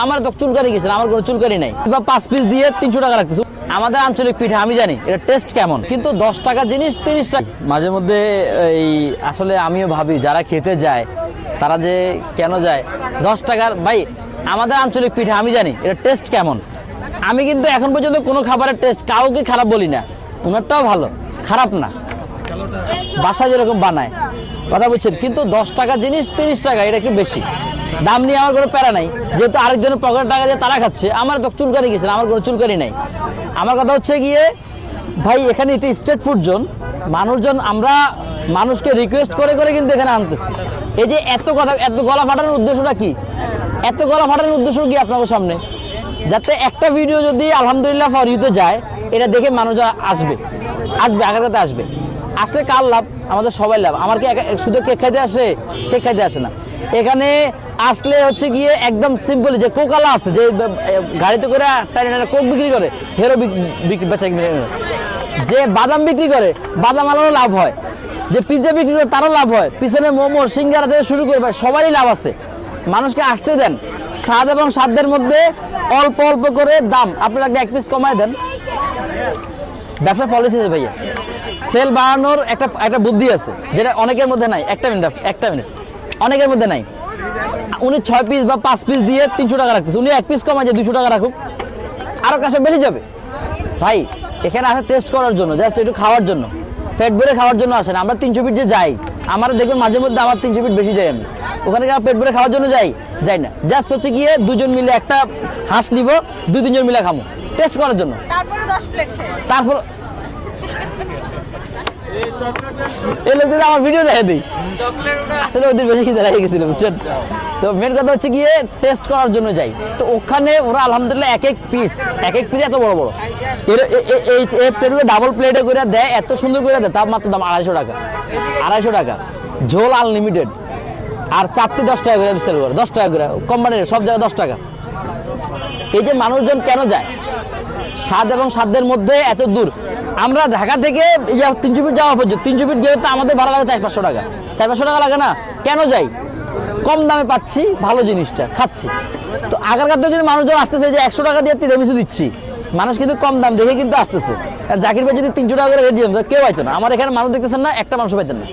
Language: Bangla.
আমার তো চুলকানি গেছে, আমার কোনো চুলকানি নাই। বা 5 পিস দিয়ে 300 টাকা রাখতেছে। আমাদের আঞ্চলিক পিঠা আমি জানি এটা টেস্ট কেমন, কিন্তু 10 টাকার জিনিস 30 টাকা। মাঝে মধ্যে এই আসলে আমিও ভাবি যারা খেতে যায় তারা যে কেন যায় 10 টাকার। ভাই আমাদের আঞ্চলিক পিঠা আমি জানি এটা টেস্ট কেমন। আমি কিন্তু এখন পর্যন্ত কোনো খাবারের টেস্ট কাউকে খারাপ বলি না, ওনারটাও ভালো, খারাপ না, বাসায় যেরকম বানায়, কথা বুঝছেন। কিন্তু 10 টাকার জিনিস 30 টাকা, এটা একটু বেশি দাম নিয়ে আমার কোনো প্যারা নাই, যেহেতু আরেকজনের পকেটের টাকা দিয়ে তারা খাচ্ছে। আমার তো চুলকানি গেছে, আমার কোনো চুলকানি নাই। আমার কথা হচ্ছে গিয়ে ভাই এখানে এটা স্ট্রিট ফুড জোন, মানুষজন আমরা মানুষকে রিকোয়েস্ট করে করে কিন্তু এখানে আনতেছি। এই যে এত কথা, এত গলা ফাটানোর উদ্দেশ্যটা কি? এত গলা ফাটানোর উদ্দেশ্য কি আপনাদের সামনে? যাতে একটা ভিডিও যদি আলহামদুলিল্লাহ ফর ইউতে যায়, এটা দেখে মানুষজন আসবে, আগের কথা আসবে। আসলে কার লাভ? আমাদের সবাই লাভ। আমার কি শুধু কেক খাইতে আসে? কেক খাইতে আসে না। এখানে আসলে হচ্ছে গিয়ে একদম সিম্পল, যে কোকালা আছে, যে গাড়িতে করে কোক বিক্রি করে, হেরো বেচা, যে বাদাম বিক্রি করে বাদাম আলারও লাভ হয়, যে পিৎজা বিক্রি করে তারও লাভ হয়, পিছনে মোমো সিঙ্গারা থেকে শুরু করে সবারই লাভ আছে। মানুষকে আসতে দেন, স্বাদ এবং সাধ্যের মধ্যে অল্প অল্প করে দাম। আপনারা এক পিস কমায় দেন। ব্যবসা পলিসি আছে ভাইয়া, সেল বাড়ানোর একটা বুদ্ধি আছে, যেটা অনেকের মধ্যে নাই। একটা মিনিট অনেকের মধ্যে নাই। উনি 6 পিস বা 5 পিস দিয়ে 300 টাকা রাখতেছে, উনি 1 পিস কমায় যে 200 টাকা রাখুক, আরো কাছে বেড়ে যাবে। ভাই এখানে আসে টেস্ট করার জন্য, জাস্ট একটু খাওয়ার জন্য, পেট ভরে খাওয়ার জন্য আসেন। আমরা 300 ফিট যে যাই, আমার দেখুন মাঝে মধ্যে আমার 300 ফিট বেশি যাই। আমি ওখানে পেট ভরে খাওয়ার জন্য যাই না, জাস্ট হচ্ছে গিয়ে দুজন মিলে একটা হাঁস নিব, 2-3 জন মিলে খামো টেস্ট করার জন্য। তারপরে 10 প্লেট শেষ। তারপর এই লোকদের আমার ভিডিও দেখে দিই, আসলে ওদের বেশি খিদে লেগে গেছিল, বুঝছেন। তো মেন কথা হচ্ছে গিয়ে টেস্ট করার জন্য যাই। তো ওখানে ওরা আলহামদুলিল্লাহ এক এক পিস এত বড় বড় এই প্লেটগুলো ডাবল প্লেটে করে দেয়, এত সুন্দর করে দেয়। তার মাত্র দাম 250 টাকা। ঝোল আনলিমিটেড, আর চারটি 10 টাকা করে সেল করে, 10 টাকা করে কোম্পানির সব জায়গায় 10 টাকা। এই যে মানুষজন কেন যায়? স্বাদ এবং সাধ্যের মধ্যে এত দূর। আমরা ঢাকা থেকে 300 ফিট যাওয়া পর্যন্ত, 300 ফিট যেহেতু আমাদের ভাড়া লাগে 400-500 টাকা, 400-500 টাকা লাগে না? কেন যাই? কম দামে পাচ্ছি, ভালো জিনিসটা খাচ্ছি। তো আগেরকার তো যদি মানুষজন আসতেছে যে 100 টাকা দিয়ে তিরামিসু দিচ্ছি, মানুষ কিন্তু কম দাম দেখে কিন্তু আসতেছে। আর জাকির ভাই যদি 300 টাকা করে রেট দিয়ে কেউ পাইতো না। আমার এখানে মানুষ দেখতেছেন না, একটা মানুষ পাইতেন না।